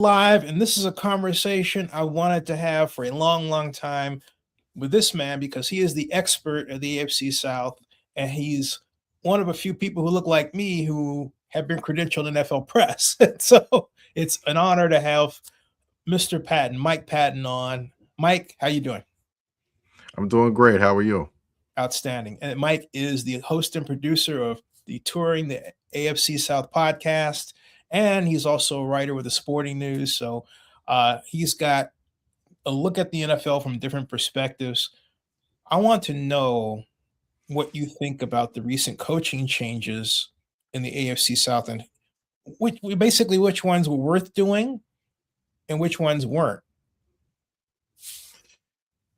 Live, and this is a conversation I wanted to have for a long, long time with this man because he is the expert of the AFC South, and he's one of a few people who look like me who have been credentialed in NFL press. So it's an honor to have Mr. Patton, Mike Patton, on. Mike, how you doing? I'm doing great. How are you? Outstanding. And Mike is the host and producer of the Touring the AFC South podcast, and he's also a writer with the Sporting News. So he's got a look at the NFL from different perspectives. I want to know what you think about the recent coaching changes in the AFC South, and which ones were worth doing and which ones weren't.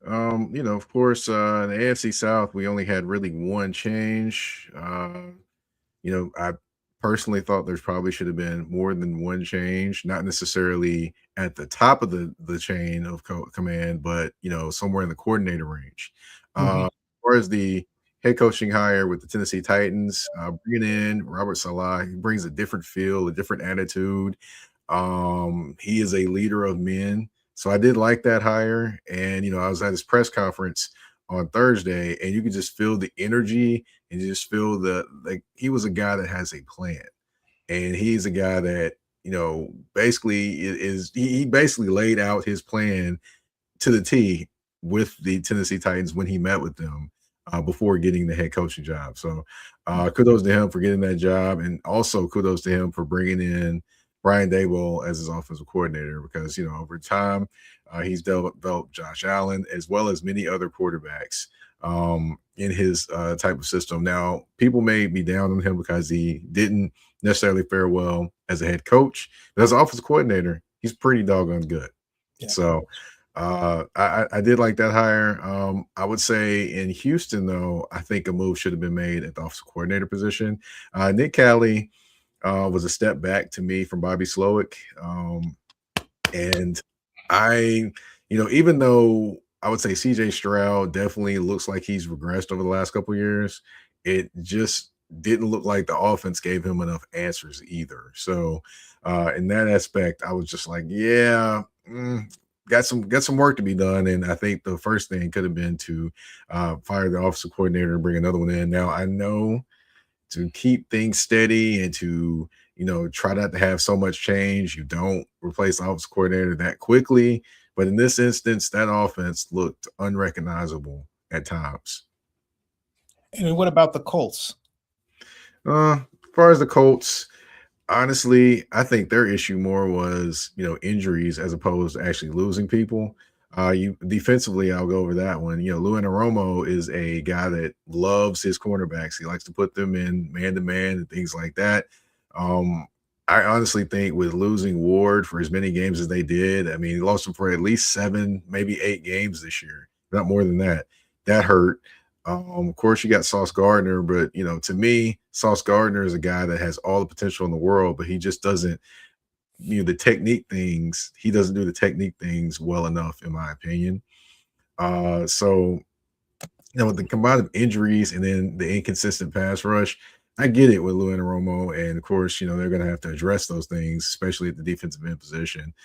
Of course, in the AFC South, we only had really one change. I personally thought there's probably should have been more than one change, not necessarily at the top of the chain of command, but somewhere in the coordinator range. Mhm. As far as the head coaching hire with the Tennessee Titans, bringing in Robert Salah, he brings a different feel, a different attitude. He is a leader of men. So I did like that hire. And, I was at his press conference on Thursday, and you could just feel the energy and you just feel like he was a guy that has a plan. And he's a guy that, basically he basically laid out his plan to the T with the Tennessee Titans when he met with them before getting the head coaching job. So kudos to him for getting that job. And also kudos to him for bringing in Brian Daboll as his offensive coordinator because, over time, he's developed Josh Allen as well as many other quarterbacks in his type of system. Now, people may be down on him because he didn't necessarily fare well as a head coach, but as an offensive coordinator, he's pretty doggone good. Yeah. So I did like that hire. I would say in Houston, though, I think a move should have been made at the offensive coordinator position. Nick Cali was a step back to me from Bobby Slowick. And even though I would say CJ Stroud definitely looks like he's regressed over the last couple of years, it just didn't look like the offense gave him enough answers either. So in that aspect, I was just like, yeah, got some work to be done. And I think the first thing could have been to fire the offensive coordinator and bring another one in. Now I know to keep things steady and to try not to have so much change, you don't replace the offensive coordinator that quickly. But in this instance, that offense looked unrecognizable at times. And what about the Colts? As far as the Colts, honestly, I think their issue more was, injuries as opposed to actually losing people. You defensively, I'll go over that one. Lou Anaromo is a guy that loves his cornerbacks. He likes to put them in man to man and things like that. I honestly think with losing Ward for as many games as they did, I mean, he lost him for at least 7, maybe 8 games this year, not more than that. That hurt. Of course, you got Sauce Gardner, but to me, Sauce Gardner is a guy that has all the potential in the world, but he just doesn't, the technique things. He doesn't do the technique things well enough, in my opinion. So with the combined of injuries and then the inconsistent pass rush, I get it with Lou Anaromo, and of course, they're going to have to address those things, especially at the defensive end position.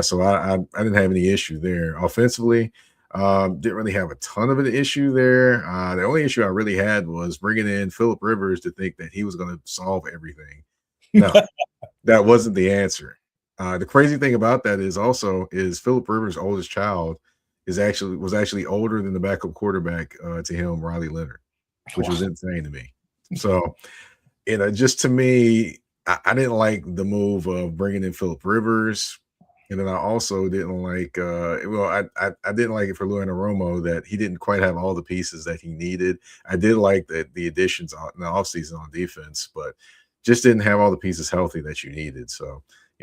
So I didn't have any issue there. Offensively, didn't really have a ton of an issue there. The only issue I really had was bringing in Philip Rivers to think that he was going to solve everything. No, that wasn't the answer. The crazy thing about that is Philip Rivers' oldest child was actually older than the backup quarterback to him, Riley Leonard, which was insane to me. So, just to me, I didn't like the move of bringing in Philip Rivers. And then I also didn't like, I didn't like it for Lou Anaromo that he didn't quite have all the pieces that he needed. I did like the additions in the offseason on defense, but just didn't have all the pieces healthy that you needed. So,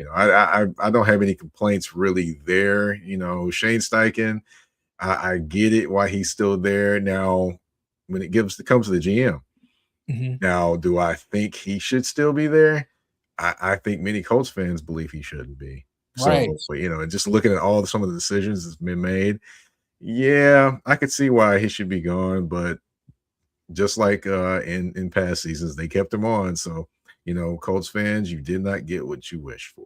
I don't have any complaints really there. Shane Steichen, I get it why he's still there. Now, when it comes to the GM, now, do I think he should still be there? I think many Colts fans believe he shouldn't be. Right. So, and just looking at some of the decisions that's been made, yeah, I could see why he should be gone. But just like in past seasons, they kept him on. So, Colts fans, you did not get what you wished for.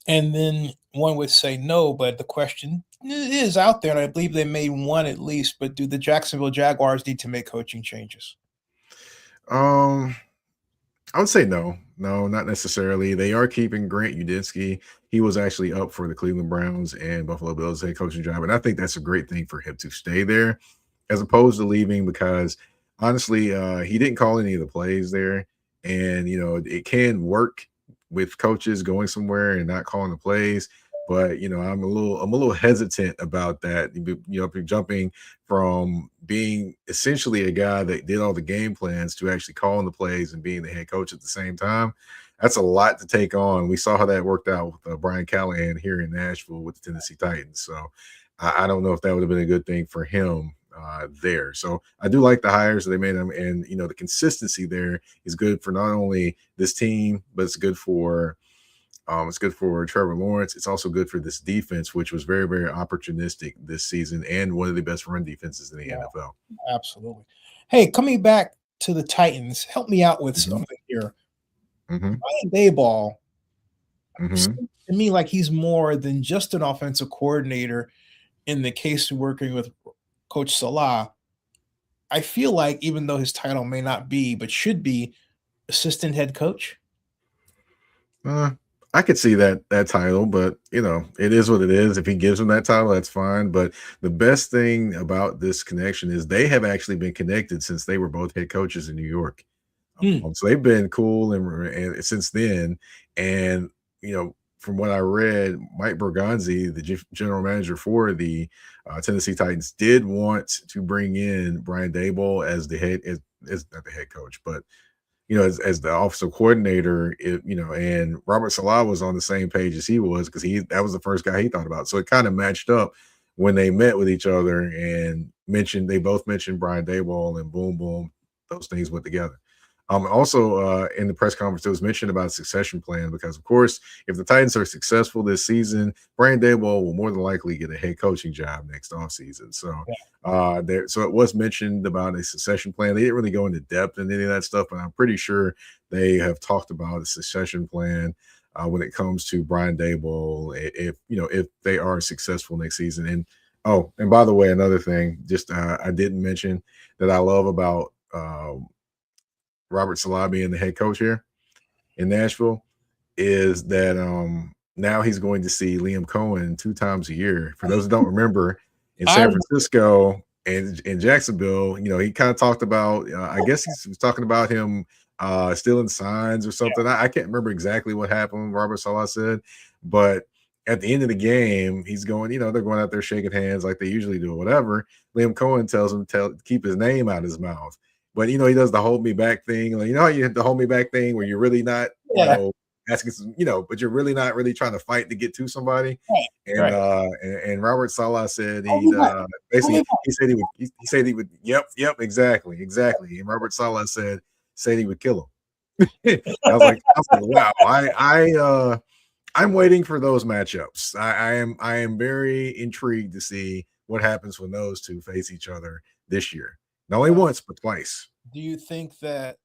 And then one would say no, but the question is out there, and I believe they made one at least. But do the Jacksonville Jaguars need to make coaching changes? Um, I would say no. No, not necessarily. They are keeping Grant Udinski. He was actually up for the Cleveland Browns and Buffalo Bills head coaching job, and I think that's a great thing for him to stay there, as opposed to leaving because honestly, he didn't call any of the plays there, and it can work with coaches going somewhere and not calling the plays. But I'm a little hesitant about that. If you're jumping from being essentially a guy that did all the game plans to actually calling the plays and being the head coach at the same time. That's a lot to take on. We saw how that worked out with Brian Callahan here in Nashville with the Tennessee Titans. So I don't know if that would have been a good thing for him there. So I do like the hires that they made them, and the consistency there is good for not only this team, but it's good for Trevor Lawrence. It's also good for this defense, which was very, very opportunistic this season and one of the best run defenses in the Yeah, NFL. absolutely. Hey, coming back to the Titans, help me out with Mhm, something here. mhm, Ryan Dayball mhm. seems to me like he's more than just an offensive coordinator in the case of working with Coach Salah. I feel like even though his title may not be, but should be assistant head coach. Uh, I could see that title, but it is what it is. If he gives him that title, that's fine. But the best thing about this connection is they have actually been connected since they were both head coaches in New York. Hmm. So they've been cool and since then. And from what I read, Mike Bergonzi, the general manager for the Tennessee Titans, did want to bring in Brian Daboll as the head, as not the head coach, but as the offensive coordinator. And Robert Salah was on the same page as he was because that was the first guy he thought about. So it kind of matched up when they met with each other and they both mentioned Brian Daboll, and boom, boom, those things went together. Also, in the press conference, it was mentioned about a succession plan because, of course, if the Titans are successful this season, Brian Daboll will more than likely get a head coaching job next offseason. So, so it was mentioned about a succession plan. They didn't really go into depth in any of that stuff, but I'm pretty sure they have talked about a succession plan when it comes to Brian Daboll, if they are successful next season. And and by the way, another thing, just I didn't mention that I love about Robert Salah being the head coach here in Nashville is that now he's going to see Liam Cohen 2 times a year. For those who don't remember, in I San Francisco and in Jacksonville, he kind of talked about, I guess he was talking about him stealing signs or something. I can't remember exactly what happened, Robert Salah said, but at the end of the game, he's going, they're going out there shaking hands like they usually do or whatever. Liam Cohen tells him to keep his name out of his mouth. But he does the hold me back thing. Like, how you hit the hold me back thing where you're really not, yeah, asking some, but you're really not really trying to fight to get to somebody. right, And right. and Robert Salah said Hold he'd me back. Hold me basically back. he said he would yep, exactly. And Robert Salah said he would kill him. I was like, wow, I'm waiting for those matchups. I am very intrigued to see what happens when those two face each other this year. Not only Uh, once, but twice. do you think that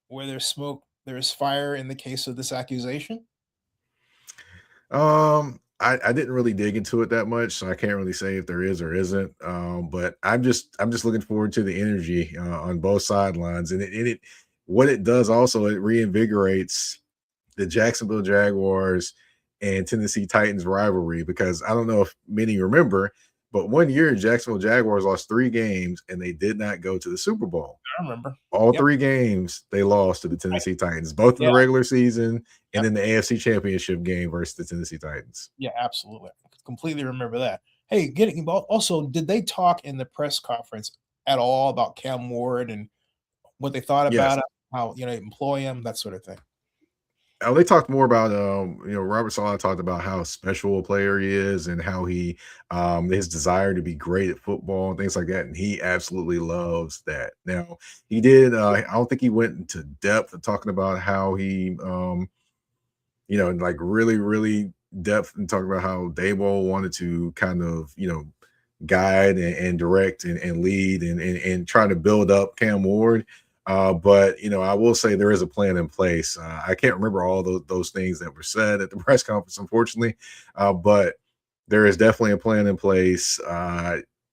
where there's smoke, there's fire in the case of this accusation? I didn't really dig into it that much, so I can't really say if there is or isn't. But I'm just looking forward to the energy on both sidelines, and it what it does also, it reinvigorates the Jacksonville Jaguars and Tennessee Titans rivalry because I don't know if many remember, but one year Jacksonville Jaguars lost 3 games and they did not go to the Super Bowl. I remember. All Yep. 3 games they lost to the Right. Tennessee Titans, both in Yeah. the regular season and Yep. in the AFC Championship game versus the Tennessee Titans. Yeah. Absolutely. I completely remember that. Hey, getting also, did they talk in the press conference at all about Cam Ward and what they thought Yes. about it, how employ him, that sort of thing? They talked more about, Robert Saleh talked about how special a player he is and how his desire to be great at football and things like that. And he absolutely loves that. Now, he did, I don't think he went into depth of talking about how he, like really, really depth and talking about how Dayball wanted to kind of, guide and direct and lead and try to build up Cam Ward. But I will say there is a plan in place. I can't remember all those things that were said at the press conference, unfortunately, but there is definitely a plan in place.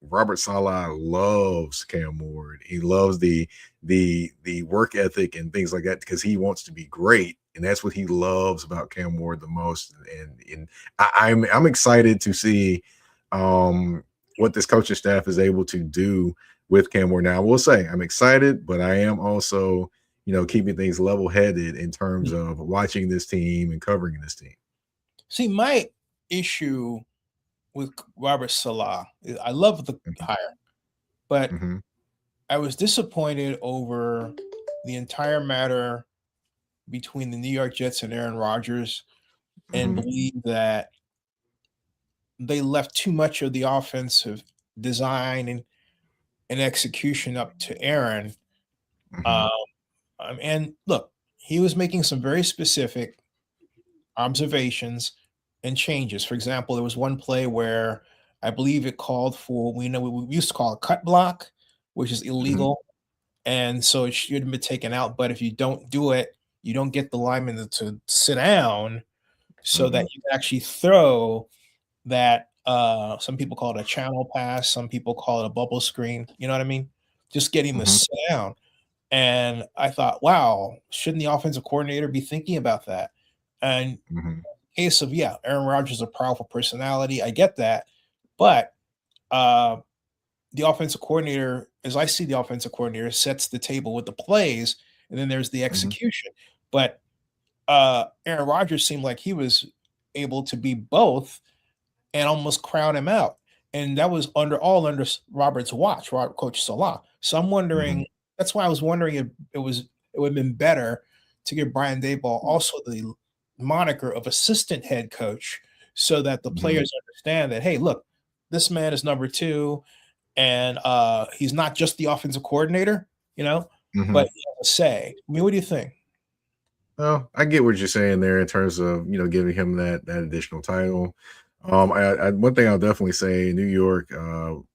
Robert Saleh loves Cam Ward. He loves the work ethic and things like that because he wants to be great, and that's what he loves about Cam Ward the most. And I'm excited to see what this coaching staff is able to do with Cam Ward. Now, I will say I'm excited, but I am also, keeping things level headed in terms of watching this team and covering this team. See, my issue with Robert Salah, I love the hire, but Mm-hmm. I was disappointed over the entire matter between the New York Jets and Aaron Rodgers, and Mm-hmm. believe that they left too much of the offensive design and execution up to Aaron. Mm-hmm. Um, and look, he was making some very specific observations and changes. For example, there was one play where I believe it called for, we know what we used to call a cut block, which is Mm-hmm. illegal. And so it should have been taken out. But if you don't do it, you don't get the lineman to sit down so Mm-hmm. that you can actually throw that. Some people call it a channel pass, some people call it a bubble screen. You know what I mean? Just getting the Mm-hmm. sit down. And I thought, wow, shouldn't the offensive coordinator be thinking about that? And Mm-hmm. case of, yeah, Aaron Rodgers is a powerful personality. I get that. But uh, the offensive coordinator, as I see the offensive coordinator, sets the table with the plays, and then there's the Mm-hmm. execution. But Aaron Rodgers seemed like he was able to be both and almost crowd him out. And that was under Robert's watch, Coach Salah. So I'm Mm-hmm. wondering, that's why I was wondering if it would have been better to give Brian Daboll also the moniker of assistant head coach so that the Mm-hmm. players understand that, hey, look, this man is number two, and he's not just the offensive coordinator, Mm-hmm. but he has a say. I mean, what do you think? Well, I get what you're saying there in terms of giving him that additional title. One thing I'll definitely say, New York.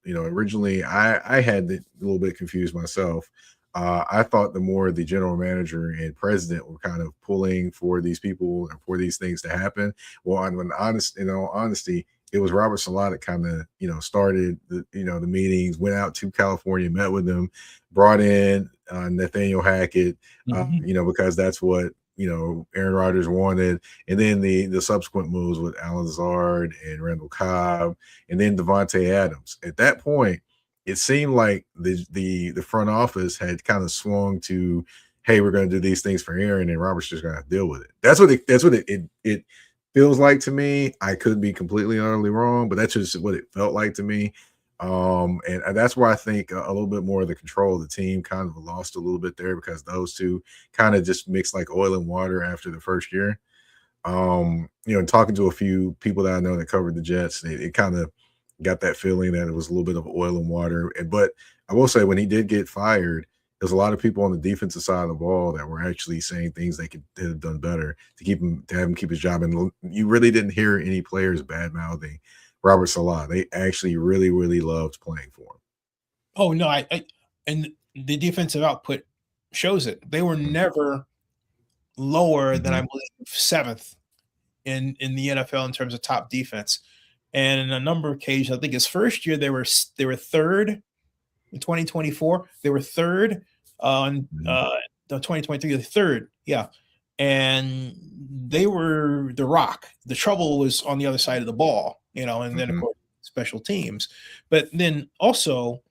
Originally I had a little bit confused myself. I thought the more the general manager and president were kind of pulling for these people and for these things to happen. Well, when honest, in all honesty, it was Robert Salah that kind of started the meetings, went out to California, met with them, brought in Nathaniel Hackett, Mhm. because that's what Aaron Rodgers wanted, and then the subsequent moves with Alan Lazard and Randall Cobb, and then Devontae Adams. At that point, it seemed like the front office had kind of swung to, hey, we're going to do these things for Aaron, and Robert's just going to deal with it. That's what it feels like to me. I could be completely utterly wrong, but that's just what it felt like to me. And that's where I think a little bit more of the control of the team kind of lost a little bit there because those two kind of just mixed like oil and water after the first year. Talking to a few people that I know that covered the Jets, it kind of got that feeling that it was a little bit of oil and water. But I will say, when he did get fired, there's a lot of people on the defensive side of the ball that were actually saying things they could have done better to have him keep his job. And you really didn't hear any players bad mouthing Robert Salah. They actually really, really loved playing for Oh no, and the defensive output shows it. They were him. never lower than, I Mhm, believe, seventh in the NFL in terms of top defense. And in a number of occasions, I think his first year they were third in 2024. They were third on mhm, the 2023, the third, yeah. And they were the rock. The trouble was on the other side of the ball, and then of mhm, course special teams. But then also,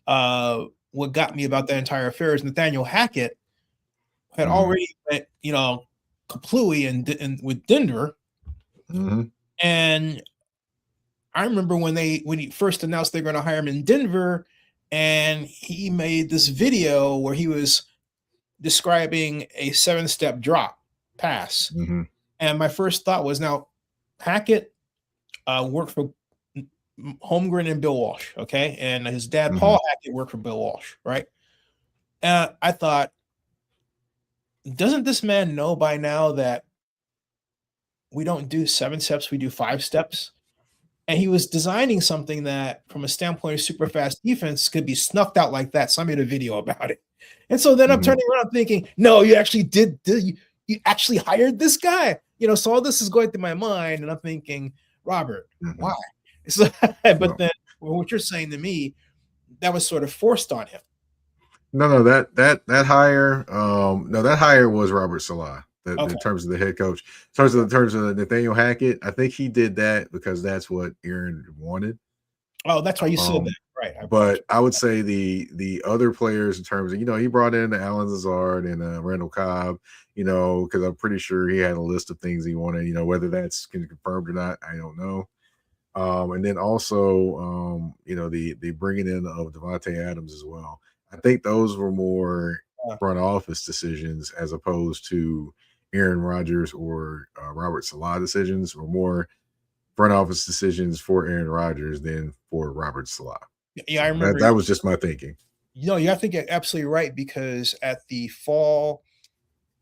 what got me about that entire affair is Nathaniel Hackett had mhm, already went, completely in with Denver. mhm, And I remember when he first announced they're going to hire him in Denver, and he made this video where he was describing a seven-step drop pass. mhm, And my first thought was, now Hackett worked for Holmgren and Bill Walsh, okay, and his dad mhm, Paul Hackett worked for Bill Walsh, right? And I thought, doesn't this man know by now that we don't do seven steps, we do five steps? And he was designing something that, from a standpoint of super fast defense, could be snuffed out like that. So I made a video about it. And so then I'm Mhm, turning around thinking, no, you actually you actually hired this guy. So all this is going through my mind, and I'm thinking, Robert, why? mhm. So, but No, then what you're saying to me, that was sort of forced on him. no, that hire, no, that hire was Robert Salah. The Okay. terms of the head coach, in terms of Nathaniel Hackett, I think he did that because that's what Aaron wanted. Oh, that's why you said that. Um, Right. I apologize. but I would say the other players in terms of he brought in Alan Lazard and Randall Cobb, because I'm pretty sure he had a list of things he wanted. Whether that's confirmed or not, I don't know. And then also, the bringing in of Devontae Adams as well. I think those were more Uh, front office decisions as opposed to Aaron Rodgers or Robert Salah decisions, or more front office decisions for Aaron Rodgers than for Robert Salah. yeah, I So that remember. that was just my thinking. I think you're absolutely right, because at the fall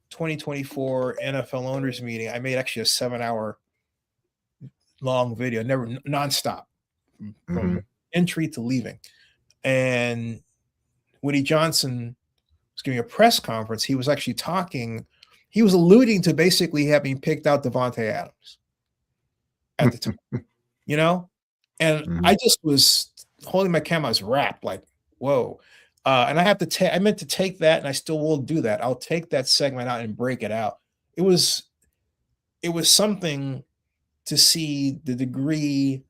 2024 NFL owners meeting, I made actually a 7 hour long video, never nonstop, from Hmm. entry to leaving. And Woody Johnson was giving a press conference. He was actually talking, he was alluding to basically having picked out Devontae Adams at the time, you know? And Hmm. I just was holding my camera, I was wrapped, like, whoa. And I meant to take that, and I still will do that. I'll take that segment out and break it out. It was, it was something to see the degree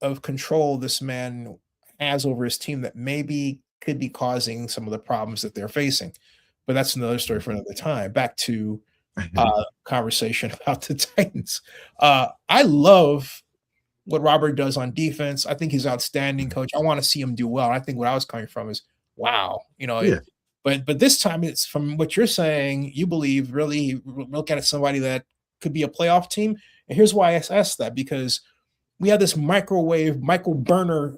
of control this man has over his team that maybe could be causing some of the problems that they're facing. But that's another story for another time. Back to conversation about the Titans. I love what Robert does on defense. I think he's outstanding coach. I want to see him do well. I think what I was coming from is, wow, Yeah. but this time, it's from what you're saying, you believe really look at somebody that could be a playoff team. And here's why I asked that, because we have this microwave Michael Burner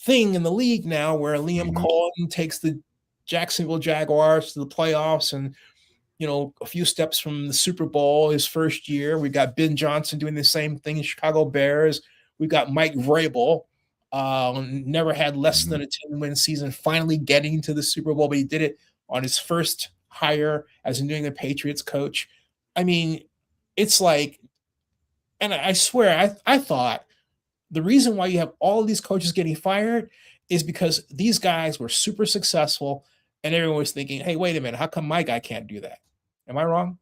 thing in the league now, where Liam Hmm. Cohen takes the Jacksonville Jaguars to the playoffs, and a few steps from the Super Bowl his first year. We got Ben Johnson doing the same thing in Chicago Bears. We've got Mike Vrabel, never had less Hmm. than a 10-win season, finally getting to the Super Bowl, but he did it on his first hire as a New England Patriots coach. I mean, it's like, and I swear, I thought the reason why you have all of these coaches getting fired is because these guys were super successful, and everyone was thinking, hey, wait a minute, how come my guy can't do that? Am I wrong?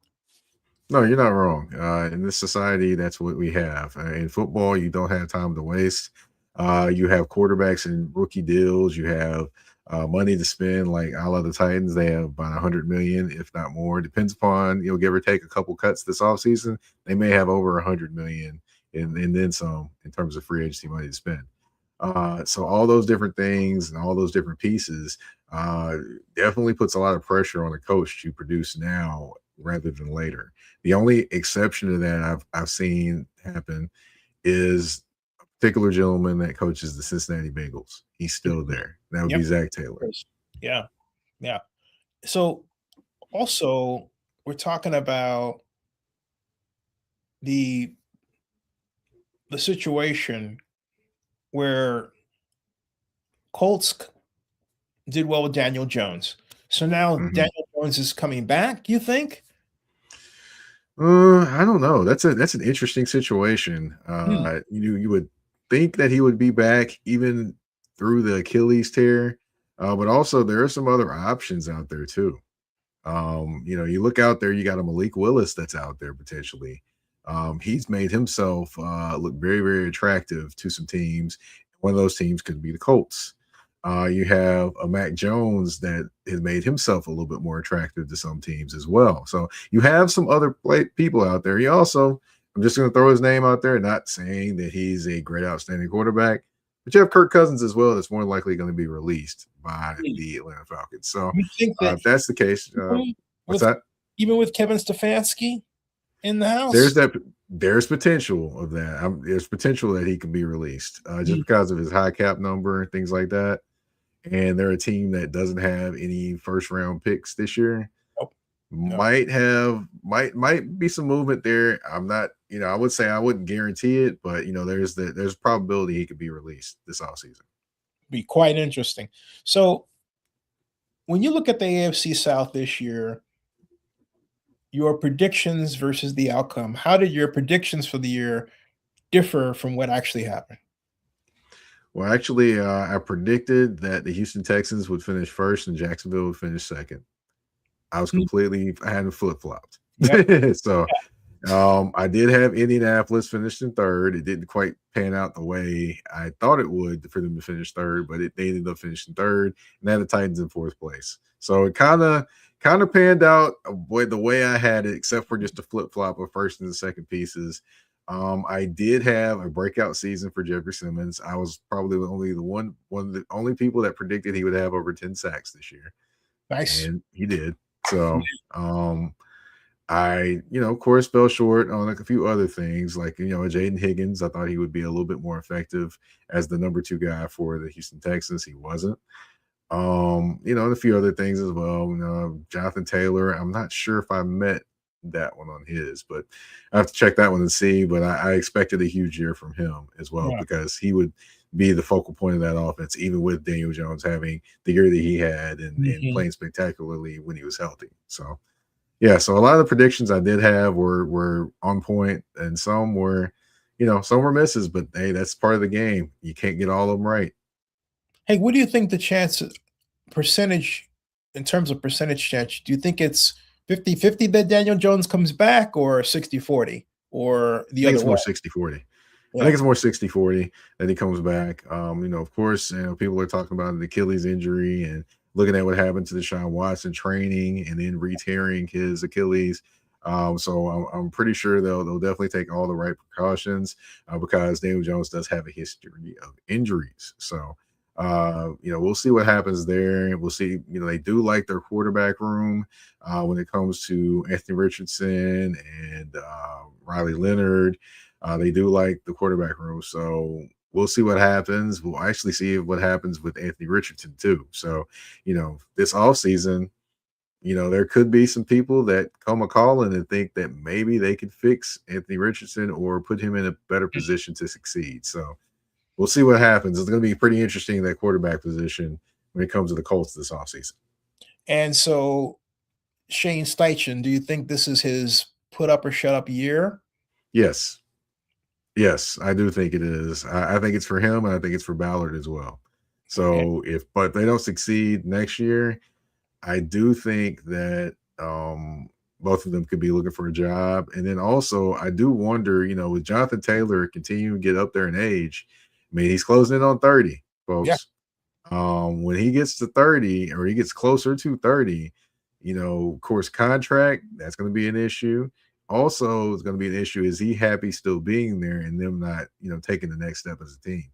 No, you're not wrong. In this society, that's what we have. In football, you don't have time to waste. You have quarterbacks and rookie deals. You have money to spend, like a la the Titans. They have about 100 million, if not more. Depends upon, give or take a couple cuts this offseason. They may have over 100 million and then some in terms of free agency money to spend. So all those different things and all those different pieces uh, definitely puts a lot of pressure on a coach to produce now rather than later. The only exception to that I've seen happen is a particular gentleman that coaches the Cincinnati Bengals. He's still Mhm. there. That would Yep. be Zach Of Taylor. course. Yeah. Yeah. So also, we're talking about the the situation where Colts did well with Daniel Jones. So now Mhm. Daniel Jones is coming back, you think? I don't know. That's an interesting situation. Hmm. You would think that he would be back even through the Achilles tear, but also there are some other options out there too. You look out there, you got a Malik Willis that's out there potentially. He's made himself look very, very attractive to some teams. One of those teams could be the Colts. You have a Mac Jones that has made himself a little bit more attractive to some teams as well. So you have some other people out there. You also, I'm just going to throw his name out there, not saying that he's a great, outstanding quarterback, but you have Kirk Cousins as well. That's more than likely going to be released by Hmm. the Atlanta Falcons. So You think that if that's the case, what's with that? even with Kevin Stefanski in the There's house? that. There's potential of that. There's potential that he can be released just Hmm. because of his high cap number and things like that. And they're a team that doesn't have any first round picks this year. Nope. No. Might be some movement there. I'm not, I would say I wouldn't guarantee it, but there's probability he could be released this offseason. Be quite interesting. So when you look at the AFC South this year, your predictions versus the outcome, how did your predictions for the year differ from what actually happened? Well, actually, I predicted that the Houston Texans would finish first and Jacksonville would finish second. Hmm. I had flip flopped. Yep. So I did have Indianapolis finished in third. It didn't quite pan out the way I thought it would for them to finish third, but they ended up finishing third, and then the Titans in fourth place. So it kind of panned out the way I had it, except for just a flip flop of first and the second pieces. I did have a breakout season for Jeffrey Simmons. I was probably one of the only people that predicted he would have over 10 sacks this year, Nice. and he did. So I, of course, fell short on like a few other things, like Jaden Higgins. I thought he would be a little bit more effective as the number 2 guy for the Houston Texans. He wasn't. And a few other things as well. Jonathan Taylor. I'm not sure if I met that one on his, but I have to check that one and see. But I expected a huge year from him as well Yeah. because he would be the focal point of that offense, even with Daniel Jones having the year that he had and Mhm. playing spectacularly when he was healthy. So yeah, so a lot of the predictions I did have were on point, and some were misses. But hey, that's part of the game. You can't get all of them right. Hey, what do you think the chances percentage in terms of percentage chance? Do you think it's 50-50 that Daniel Jones comes back or 60-40 or I the think other it's way? more 60-40. I think Yeah. it's more 60-40 that he comes back. Of course, people are talking about the Achilles injury and looking at what happened to Deshaun Watson training and then re-tearing his Achilles. So I'm pretty sure they'll definitely take all the right precautions because Daniel Jones does have a history of injuries. So we'll see what happens there. We'll see. They do like their quarterback room when it comes to Anthony Richardson and Riley Leonard. They do like the quarterback room. So we'll see what happens. We'll actually see what happens with Anthony Richardson too. So, this offseason, there could be some people that come a calling and think that maybe they could fix Anthony Richardson or put him in a better position to succeed. So we'll see what happens. It's going to be pretty interesting, that quarterback position, when it comes to the Colts this offseason. And so Shane Steichen, do you think this is his put up or shut up year? Yes. Yes, I do think it is. I think it's for him, and I think it's for Ballard as well. Okay. So but if they don't succeed next year, I do think that both of them could be looking for a job. And then also, I do wonder, with Jonathan Taylor continuing to get up there in age, I mean, he's closing in on 30, Yeah. folks. When he gets to 30 or he gets closer to 30, of course, contract, that's going to be an issue. Also, it's going to be an issue. Is he happy still being there and them not, taking the next step as a team?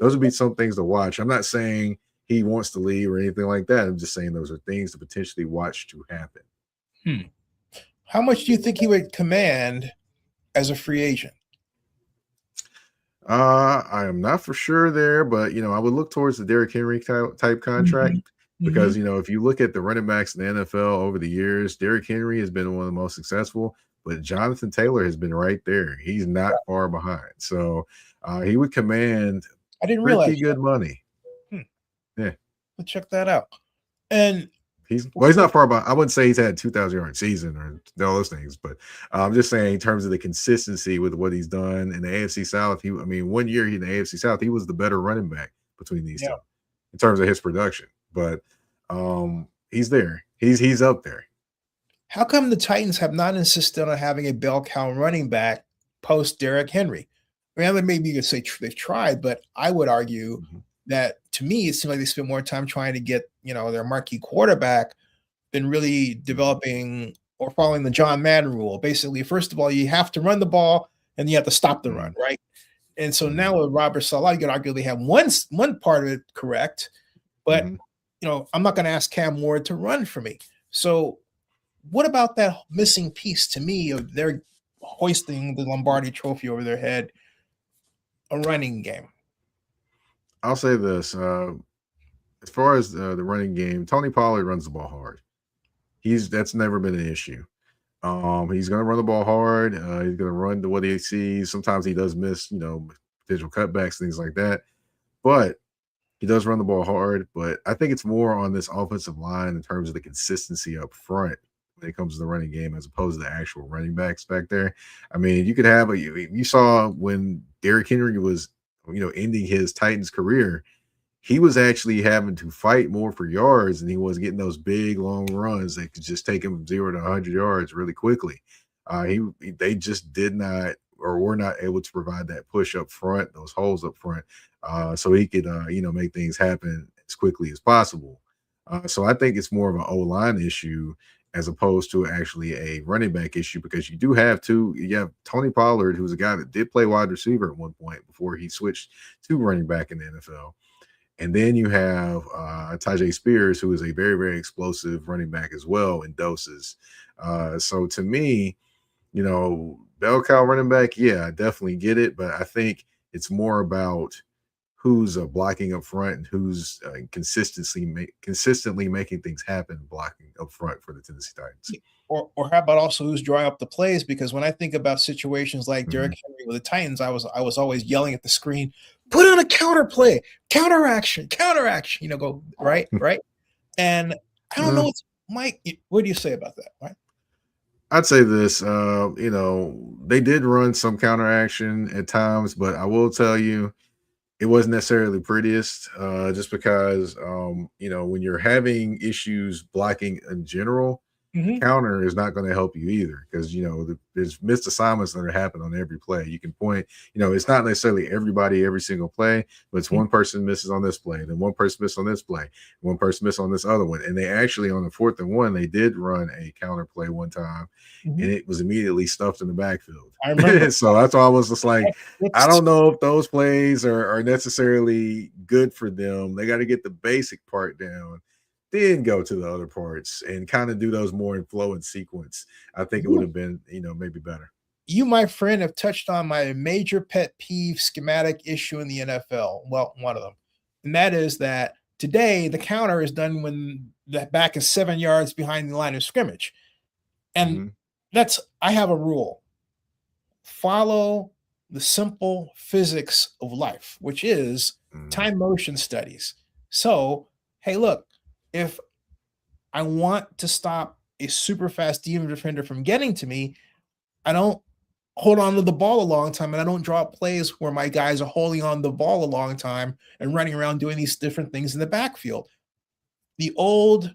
Those would be some things to watch. I'm not saying he wants to leave or anything like that. I'm just saying those are things to potentially watch to happen. Hmm. How much do you think he would command as a free agent? I am not for sure there, but I would look towards the Derrick Henry type contract Mhm. because Mhm. if you look at the running backs in the NFL over the years, Derrick Henry has been one of the most successful, but Jonathan Taylor has been right there. He's not far behind, so he would command I didn't realize pretty good money. that. Hmm. Yeah, Let's check that out. And he's not far behind. I wouldn't say he's had 2,000-yard season or all those things, but I'm just saying in terms of the consistency with what he's done in the AFC South. I mean, one year in the AFC South, he was the better running back between these two yeah. in terms of his production. But he's there. He's up there. How come the Titans have not insisted on having a bell cow running back post Derrick Henry? I mean, maybe you could say they've tried, but I would argue Mhm, that to me, it seems like they spend more time trying to get their marquee quarterback than really mhm, developing or following the John Madden rule. Basically, first of all, you have to run the ball and you have to stop the run, mhm, right? And so mhm, now with Robert Salah, you could arguably have one part of it correct, but mhm. I'm not going to ask Cam Ward to run for me. So what about that missing piece to me of their hoisting the Lombardi trophy over their head, a running game? I'll say this: as far as the running game, Tony Pollard runs the ball hard. That's never been an issue. He's going to run the ball hard. He's going to run to what he sees. Sometimes he does miss, potential cutbacks, things like that. But he does run the ball hard. But I think it's more on this offensive line in terms of the consistency up front when it comes to the running game, as opposed to the actual running backs back there. I mean, you could have you saw when Derrick Henry was, ending his Titans career, he was actually having to fight more for yards, and he was getting those big long runs that could just take him from 0 to 100 yards really quickly. They just did not, or were not able to provide that push up front, those holes up front, so he could make things happen as quickly as possible. So I think it's more of an O line issue as opposed to actually a running back issue, because you have Tony Pollard, who's a guy that did play wide receiver at one point before he switched to running back in the NFL. And then you have Tajay Spears, who is a very, very explosive running back as well in doses. So to me, bell cow running back, yeah, I definitely get it. But I think it's more about who's blocking up front and who's consistently making things happen blocking up front for the Tennessee Titans. Or how about also who's drawing up the plays? Because when I think about situations like Mhm. Derrick Henry with the Titans, I was always yelling at the screen, put on a counter play, counteraction, go right. And I don't know, Mike, what do you say about that? Right? I'd say this, they did run some counter action at times, but I will tell you, it wasn't necessarily the prettiest, just because, when you're having issues blocking in general, the Mhm. counter is not going to help you either, because there's missed assignments that are happening on every play. You can point, it's not necessarily everybody every single play, but it's one person misses on this play, then one person misses on this play, one person misses on this other one. And they actually, on the 4th and 1, they did run a counter play one time, and Mhm. it was immediately stuffed in the backfield. I remember. So that's why I was just like, I It's don't know if those plays are necessarily good for them. They got to get the basic part down, then go to the other parts and kind of do those more in flow and sequence. I think it would you, have been, maybe better. you, my friend, have touched on my major pet peeve schematic issue in the NFL. Well, one of them. And that is that today the counter is done when the back is 7 yards behind the line of scrimmage. And Hmm. I have a rule. Follow the simple physics of life, which is Hmm. time motion studies. So, hey, look, if I want to stop a super fast demon defender from getting to me, I don't hold on to the ball a long time, and I don't draw up plays where my guys are holding on the ball a long time and running around doing these different things in the backfield. The old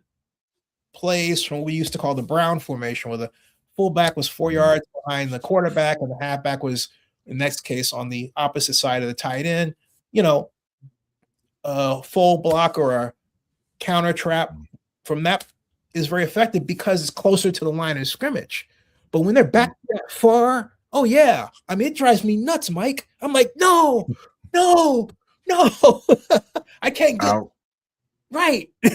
plays from what we used to call the Brown formation, where the fullback was 4 Hmm. yards behind the quarterback, and the halfback was, in the next case, on the opposite side of the tight end. You know, a full block or a counter trap from that is very effective because it's closer to the line of scrimmage. But when they're back that far, oh yeah, I mean it drives me nuts, Mike. I'm like, no, no, no, I can't get I'll right. you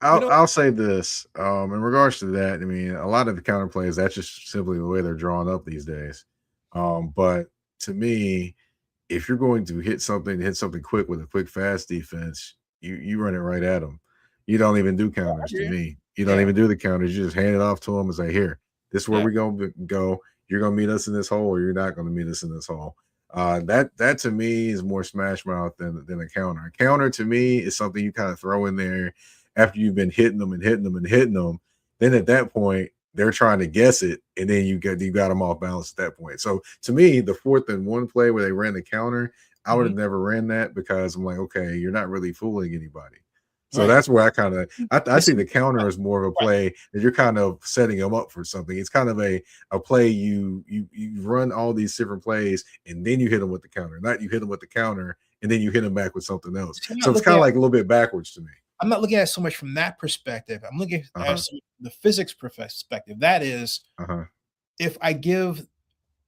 I'll know, I'll say this. In regards to that, I mean, a lot of the counter plays, that's just simply the way they're drawn up these days. But to me, if you're going to hit something quick with a quick fast defense, you run it right at them. You don't even do counters to yeah, me. You don't yeah, even do the counters. You just hand it off to them and say, "Here, this is where yeah. we're going to go. You're going to meet us in this hole, or you're not going to meet us in this hole." That to me is more smash mouth than a counter. A counter to me is something you kind of throw in there after you've been hitting them and hitting them and hitting them. Then at that point, they're trying to guess it, and then you got them off balance at that point. So to me, the 4th and 1 play where they ran the counter, I would Mhm. have never ran that, because I'm like, okay, you're not really fooling anybody. So Right. that's where I see Listen, the counter as more of a right. play that you're kind of setting them up for something. It's kind of a play you run all these different plays, and then you hit them with the counter. Not you hit them with the counter and then you hit them back with something else. See, I'm So not it's looking kind of at like a little bit backwards to me. I'm not looking at it so much from that perspective. I'm looking at Uh-huh. the physics perspective. That is, Uh-huh. if I give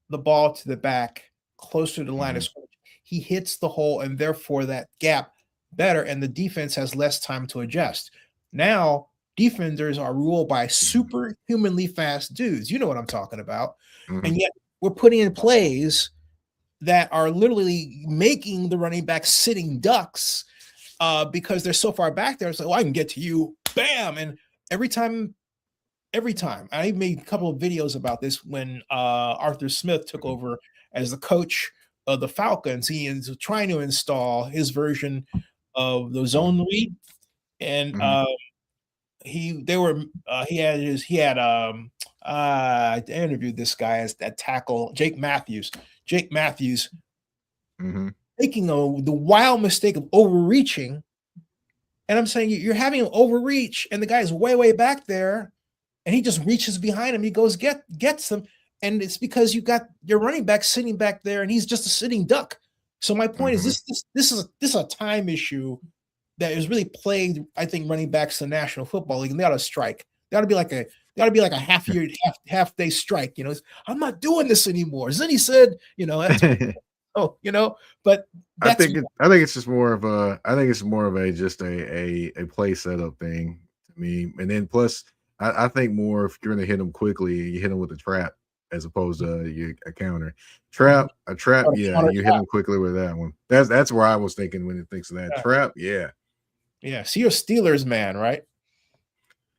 the ball to the back closer to the line of Hmm. scrimmage, he hits the hole and therefore that gap better, and the defense has less time to adjust. Now, defenders are ruled by superhumanly fast dudes. You know what I'm talking about. Hmm. And yet we're putting in plays that are literally making the running back sitting ducks because they're so far back there. It's like, well, I can get to you, bam. And every time every time. I made a couple of videos about this when Arthur Smith took over as the coach of the Falcons. He is trying to install his version of the zone read, and Mhm, he had I interviewed this guy as that tackle, Jake Matthews. Jake Matthews mhm. making the wild mistake of overreaching, and I'm saying you're having an overreach, and the guy's way back there, and he just reaches behind him. He goes gets them, and it's because you got your running back sitting back there, and he's just a sitting duck. So my point is Mhm. this is a time issue that is really plagued, I think, running backs in the National Football League, and they ought to strike. They ought to be like a half day strike. I'm not doing this anymore. Then he said, that's but that's I think it's just more of a I think it's more of a just a play setup thing to me. And then plus I think more if you're gonna hit them quickly, you hit them with a trap as opposed to a counter. A trap, yeah, counter. you hit them quickly with that one. That's where I was thinking when it thinks of that. Yeah, Trap, yeah. yeah. So you're a Steelers man, right?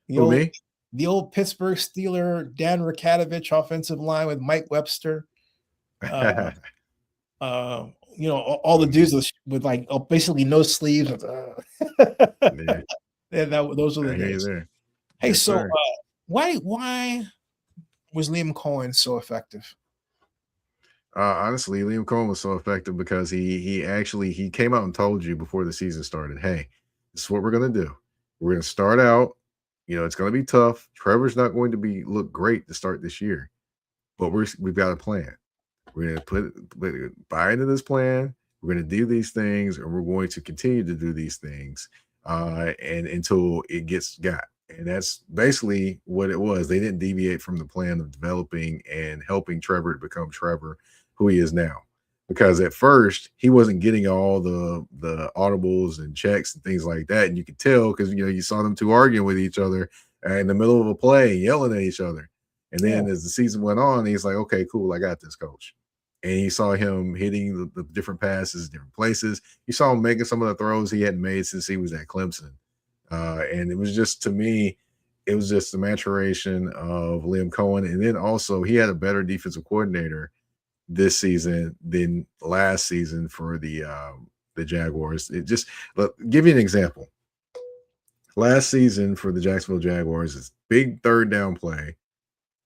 The Who old me? the old Pittsburgh Steeler, Dan Rakatovich offensive line with Mike Webster. Uh, all the dudes with like basically no sleeves. Yeah, And those were the I hear you days. there. Hey, Yes, so sir. why was Liam Cohen so effective? Honestly, Liam Cohen was so effective because he actually he came out and told you before the season started, hey, this is what we're gonna do. We're gonna start out, it's gonna be tough. Trevor's not going to be look great to start this year, but we've got a plan. We're gonna buy into this plan. We're gonna do these things, and we're going to continue to do these things, and until it gets got. And that's basically what it was. They didn't deviate from the plan of developing and helping Trevor to become Trevor, who he is now. Because at first he wasn't getting all the audibles and checks and things like that, and you could tell because you saw them two arguing with each other in the middle of a play, yelling at each other. And Yeah, then as the season went on, he's like, "Okay, cool, I got this, coach." And you saw him hitting the different passes, different places. You saw him making some of the throws he hadn't made since he was at Clemson. And it was just to me, it was just the maturation of Liam Cohen. And then also he had a better defensive coordinator this season than last season for the Jaguars. It just look, give you an example. Last season for the Jacksonville Jaguars is big third down play.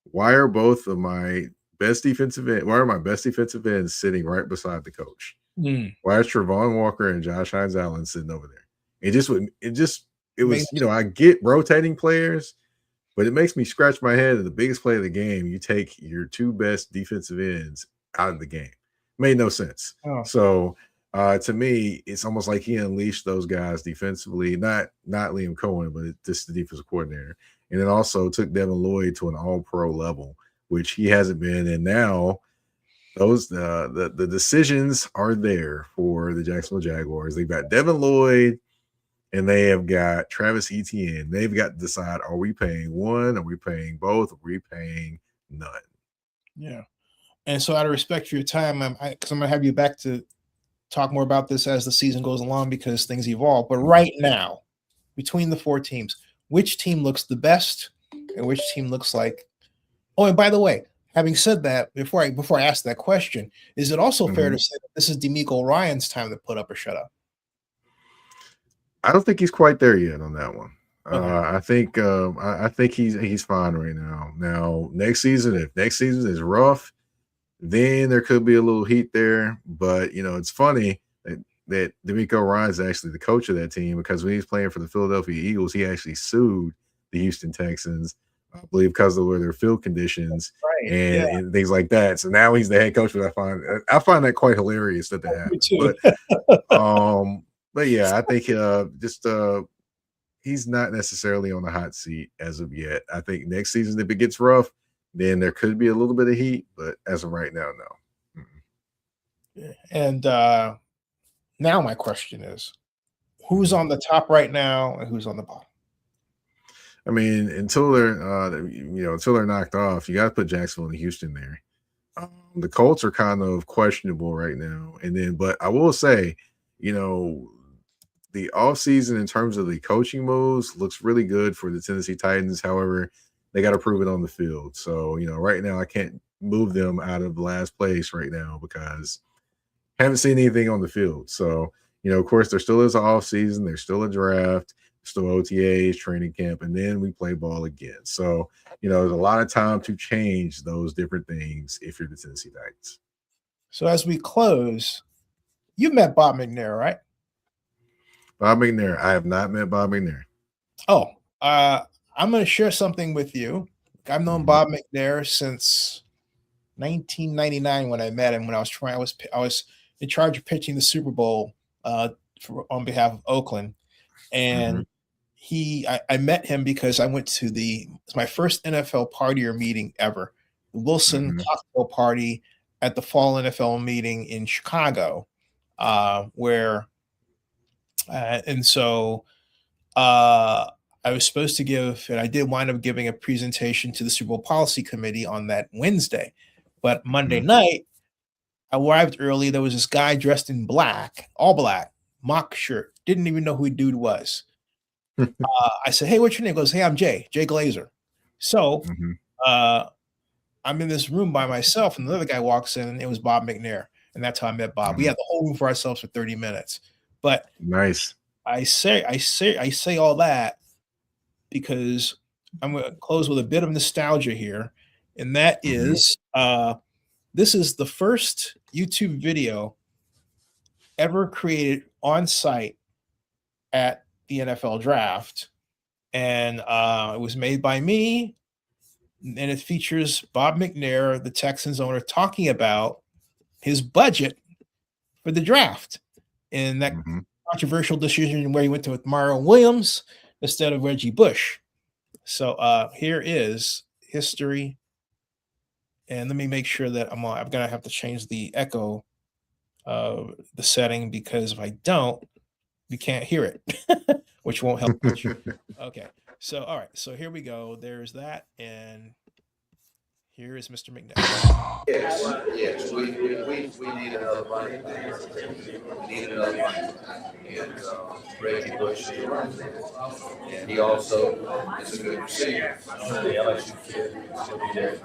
Why are both of my why are my best defensive ends sitting right beside the coach? mm. Why is Trevon Walker and Josh Hines Allen sitting over there? It Made was, I get rotating players, but it makes me scratch my head at the biggest play of the game. You take your two best defensive ends out of the game. Made no sense. oh, So to me, it's almost like he unleashed those guys defensively, not Liam Cohen, but just the defensive coordinator. And then also took Devin Lloyd to an all-pro level, which he hasn't been. And now those the decisions are there for the Jacksonville Jaguars. They've got Devin Lloyd and they have got Travis Etienne. They've got to decide: are we paying one? Are we paying both? Are we paying none? yeah. And so, out of respect for your time, because I'm going to have you back to talk more about this as the season goes along because things evolve. But right now, between the four teams, which team looks the best, and which team looks like? Oh, and by the way, having said that, before I ask that question, is it also fair Mhm. to say that this is D'Amico Ryan's time to put up or shut up? I don't think he's quite there yet on that one. Okay. I think he's fine right now. Now next season, if next season is rough, then there could be a little heat there. But it's funny that D'Amico Ryan's actually the coach of that team because when he's playing for the Philadelphia Eagles, he actually sued the Houston Texans, I believe, because of their field conditions Right. Yeah. and things like that. So now he's the head coach. But I find that quite hilarious that Me happened. too. Um, but yeah, I think just he's not necessarily on the hot seat as of yet. I think next season, if it gets rough, then there could be a little bit of heat. But as of right now, no. And now my question is, who's Mhm. on the top right now and who's on the bottom? I mean, until they're knocked off, you got to put Jacksonville and Houston there. The Colts are kind of questionable right now, but I will say, you know, the offseason in terms of the coaching moves looks really good for the Tennessee Titans. However, they got to prove it on the field. So, right now I can't move them out of last place right now because I haven't seen anything on the field. So, of course, there still is an off season, there's still a draft, still OTAs, training camp, and then we play ball again. So, there's a lot of time to change those different things if you're the Tennessee Titans. So as we close, you met Bob McNair, right? Bob McNair. I have not met Bob McNair. Oh, I'm going to share something with you. I've known Bob McNair since 1999 when I met him. When I was in charge of pitching the Super Bowl on behalf of Oakland, and I met him because I went to my first NFL party or meeting ever, the Wilson cocktail party at the fall NFL meeting in Chicago, where I was supposed to give, and I did wind up giving a presentation to the Super Bowl policy committee on that Wednesday. But Monday night, I arrived early. There was this guy dressed in black, all black, mock shirt. Didn't even know who the dude was. I said, "Hey, what's your name?" He goes, "Hey, I'm Jay Glazer." So I'm in this room by myself, and another guy walks in, and it was Bob McNair. And that's how I met Bob. We had the whole room for ourselves for 30 minutes. But nice. I say all that because I'm going to close with a bit of nostalgia here, and that is this is the first YouTube video ever created on site at the NFL draft, and it was made by me, and it features Bob McNair, the Texans owner, talking about his budget for the draft and that controversial decision where he went to with Mario Williams instead of Reggie Bush. So here is history. And let me make sure that I'm going to have to change the echo of the setting, because if I don't, we can't hear it, which won't help much. Okay. So, all right. So here we go. There's that. And here is Mr. McNair. Yes, we need another running back. We need another running back. And Reggie Bush is running. And he also is a good receiver. The LSU kid,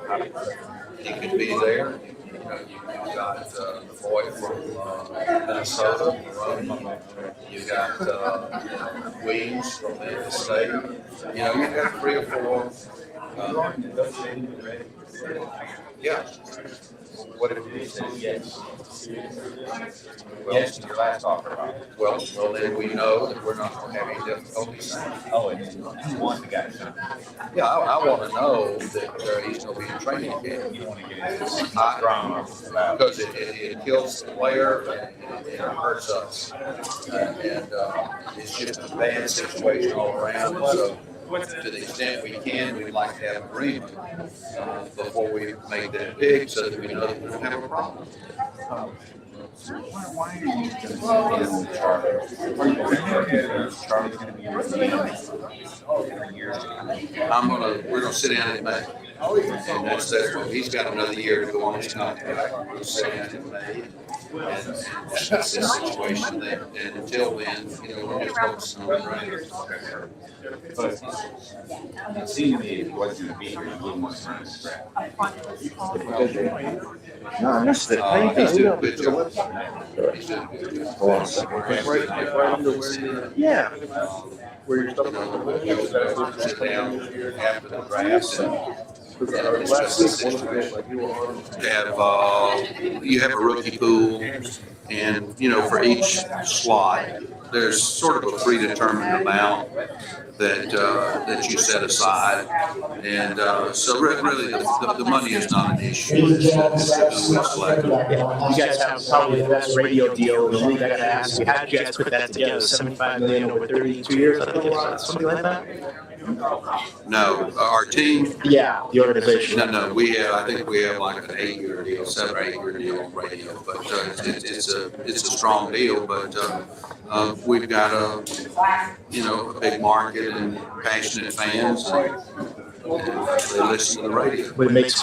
he could be there. You've got the boy from Minnesota running. You've got Williams from Memphis State. You've got 3 or 4. Yeah. What if you say yes? Yes to your last offer. Well, then we know that we're not going to have any difficulties. Oh, and you want the guy. Yeah, I want to know that he's going to be in training camp. You want to get his strong because it kills the player and it hurts us. And it's just a bad situation all around. So, to the extent we can, we'd like to have agreement before we make that big, so that we know that we don't have a problem. Why are you in Charlie's going to be in the year? We're going to sit down in May. And that's what he's got another year to go on his contract. We'll sit down in May and discuss this situation there. And until then, we're just focusing on the Raiders. But seemingly, it wasn't going to be here. He wants to no, I missed it. He's doing a good job. He's doing a good job. Yeah. Where you're sit down after the draft and discuss the situation. You have a rookie pool, and for each slot, there's sort of a predetermined amount that you set aside, and so really the money is not an issue. It's who we select. You guys have probably the best radio deal in the league. I got to ask you, how did you guys put that together? $75 million over 32 years, I think it's something like that. No, our team. Yeah, the organization. No. I think we have like an 8-year deal, 7 or 8-year deal on radio. But it's a strong deal. But we've got a big market and passionate fans. they listen to the radio. But it makes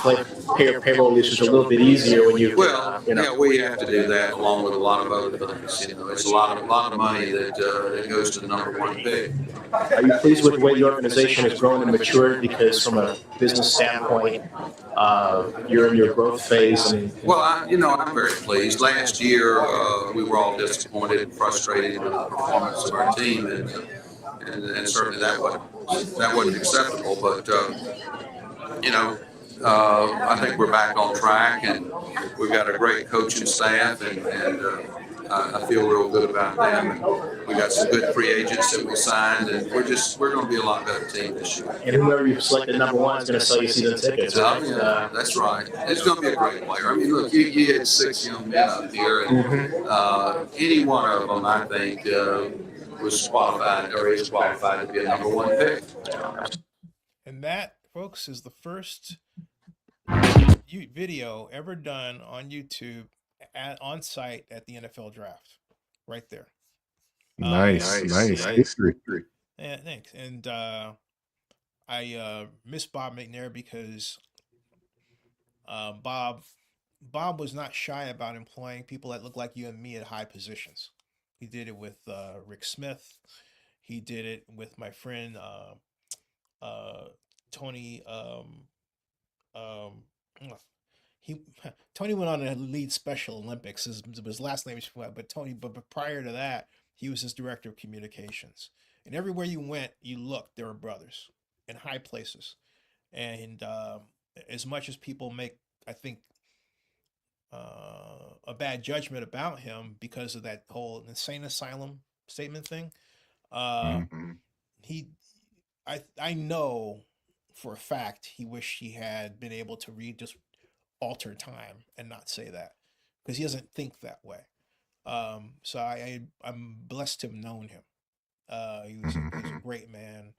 payroll issues a little bit easier when you Well, we have to do that along with a lot of other things. It's a lot of money that goes to the number one pick. Are you pleased with the way the organization has grown and matured? Because from a business standpoint, you're in your growth phase. Well, I'm very pleased. Last year, we were all disappointed and frustrated with the performance of our team, and certainly that wasn't acceptable. But I think we're back on track, and we've got a great coaching staff, and I feel real good about them. And we got some good free agents that we signed, and we're going to be a lot better team this year. And whoever you selected number one is going to sell you season tickets. Yeah, that's right. It's going to be a great player. I mean, look, you had 6 young men up here, and any one of them, I think, was qualified or is qualified to be a number one pick. And that, folks, is the first video ever done on YouTube on site at the NFL draft, right there. Nice. History. Yeah, thanks. And I miss Bob McNair because Bob was not shy about employing people that look like you and me at high positions. He did it with Rick Smith. He did it with my friend Tony. Tony went on to lead Special Olympics. His last name is, but Tony. But prior to that, he was his director of communications. And everywhere you went, you looked, there were brothers in high places. And as much as people make, I think, a bad judgment about him because of that whole insane asylum statement thing, I know for a fact he wished he had been able to just alter time and not say that, because he doesn't think that way. So I'm blessed to have known him. He was a great man,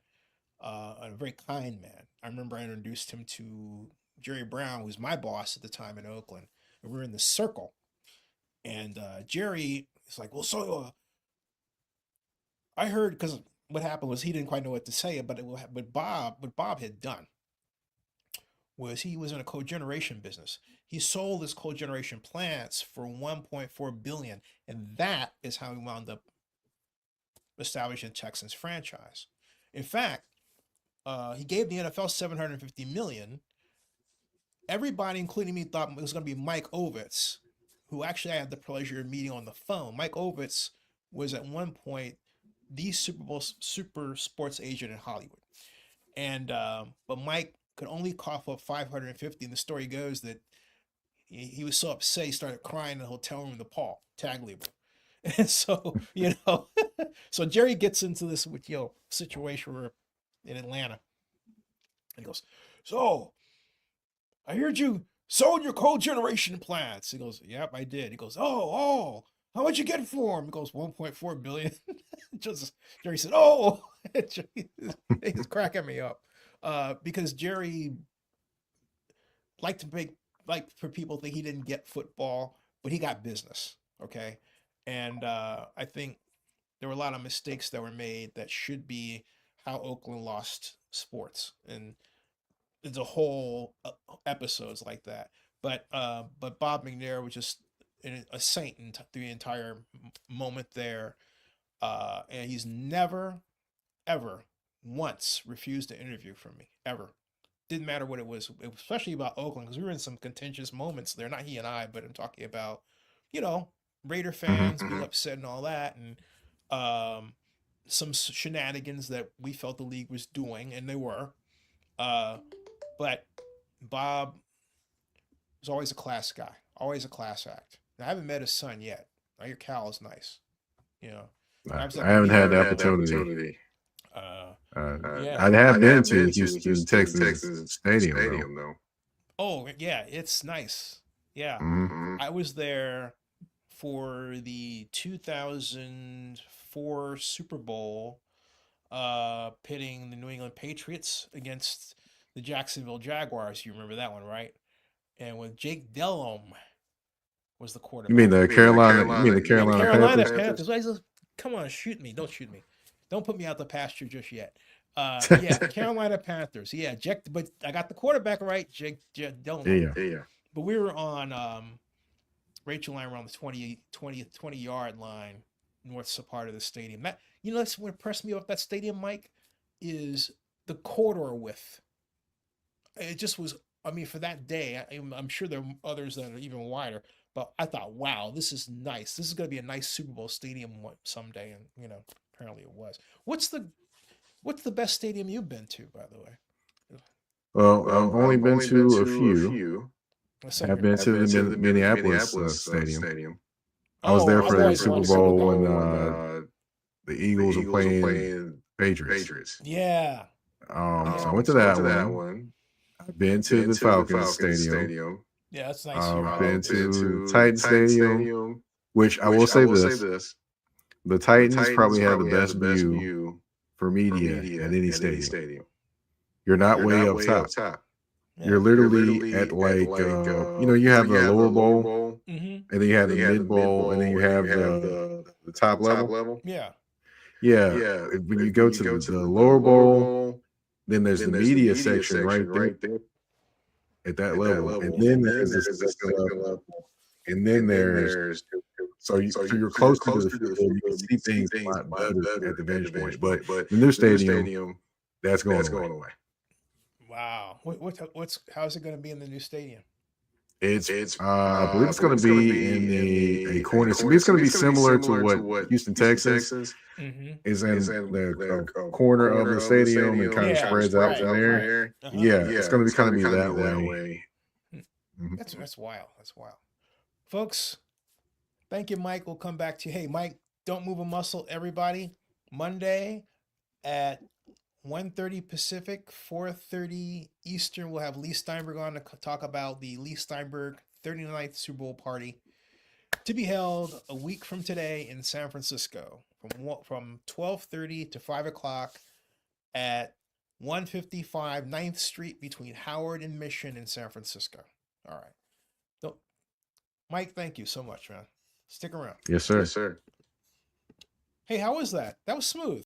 a very kind man. I remember I introduced him to Jerry Brown, who was my boss at the time in Oakland, and we were in the circle. And Jerry is like, well, so I heard, because what happened was he didn't quite know what to say, but what Bob had done was he was in a cogeneration business. He sold his cogeneration plants for $1.4 billion, and that is how he wound up establishing Texans franchise. In fact, he gave the NFL $750 million. Everybody, including me, thought it was going to be Mike Ovitz, who actually I had the pleasure of meeting on the phone. Mike Ovitz was at one point the super sports agent in Hollywood, and but Mike could only cough up 550. And the story goes that he was so upset he started crying in the hotel room with the tag label. And so, so Jerry gets into this with, situation where in Atlanta, and he goes, so I heard you sold your cogeneration plants. He goes, yep, I did. He goes, oh, how much you get for him? He goes, $1.4 billion. Jerry said, oh, he's cracking me up. Because Jerry liked to for people to think he didn't get football, but he got business. Okay. And I think there were a lot of mistakes that were made that should be how Oakland lost sports. And there's a whole episodes like that. But Bob McNair was just a saint through the entire moment there. And he's never, ever once refused to interview from me, ever. Didn't matter what it was, especially about Oakland, because we were in some contentious moments there. Not he and I, but I'm talking about, Raider fans being upset and all that, and some shenanigans that we felt the league was doing, and they were. But Bob was always a class guy, always a class act. Now, I haven't met his son yet. I hear Cal is nice. I haven't had the opportunity. I have been to Houston, Texas Stadium though. Oh yeah, it's nice. Yeah, I was there for the 2004 Super Bowl, pitting the New England Patriots against the Jacksonville Jaguars. You remember that one, right? And when Jake Delhomme was the quarterback. You mean the Carolina Panthers? Come on, shoot me! Don't shoot me! Don't put me out the pasture just yet. Yeah, Carolina Panthers. Yeah, but I got the quarterback right. Jake Delhomme. Yeah. But we were on Rachel and I were on the 20 yard line, north part of the stadium. That that's what impressed me off that stadium, Mike, is the corridor width. It just was. I mean, for that day, I'm sure there are others that are even wider. But I thought, wow, this is nice. This is going to be a nice Super Bowl stadium someday, and apparently it was. What's the best stadium you've been to, by the way? Well, I've only been to a few. Same I've here. been to the Minneapolis stadium. I was there I've for the always Super wanted Bowl to when go. the Eagles were playing Patriots. Yeah. So I went to that one. I've been to the Falcons Stadium. Yeah, that's nice. I've been to Titan Stadium, which I will say this: the Titans probably have the best view for media at any stadium. You're not way up top. Yeah. You're literally at you have the lower bowl, Mm-hmm. and then you have the mid bowl, and then you have the top level. Yeah. Yeah. When you go to the lower bowl, then there's the media section right there at that level, and then there's the second level, and then there's so you're closer to the field. You can see things a lot better at the vantage point. But the new stadium, that's going away. Wow. How's it going to be in the new stadium? It's I believe it's going to be in a corner. It's going to be similar to what Houston, Texas Mm-hmm. is in the corner of the stadium and kind of spreads out from there. Uh-huh. Yeah, it's going to be that way. Mhm. That's wild. That's wild. Folks, thank you, Mike. We'll come back to you. Hey, Mike, don't move a muscle, everybody. Monday at 1:30 Pacific, 4:30 Eastern, we'll have Lee Steinberg on to talk about the Lee Steinberg 39th Super Bowl party to be held a week from today in San Francisco from 12:30 to 5 o'clock at 155 9th Street between Howard and Mission in San Francisco. All right. So, Mike, thank you so much, man. Stick around. Yes, sir. Hey, how was that? That was smooth.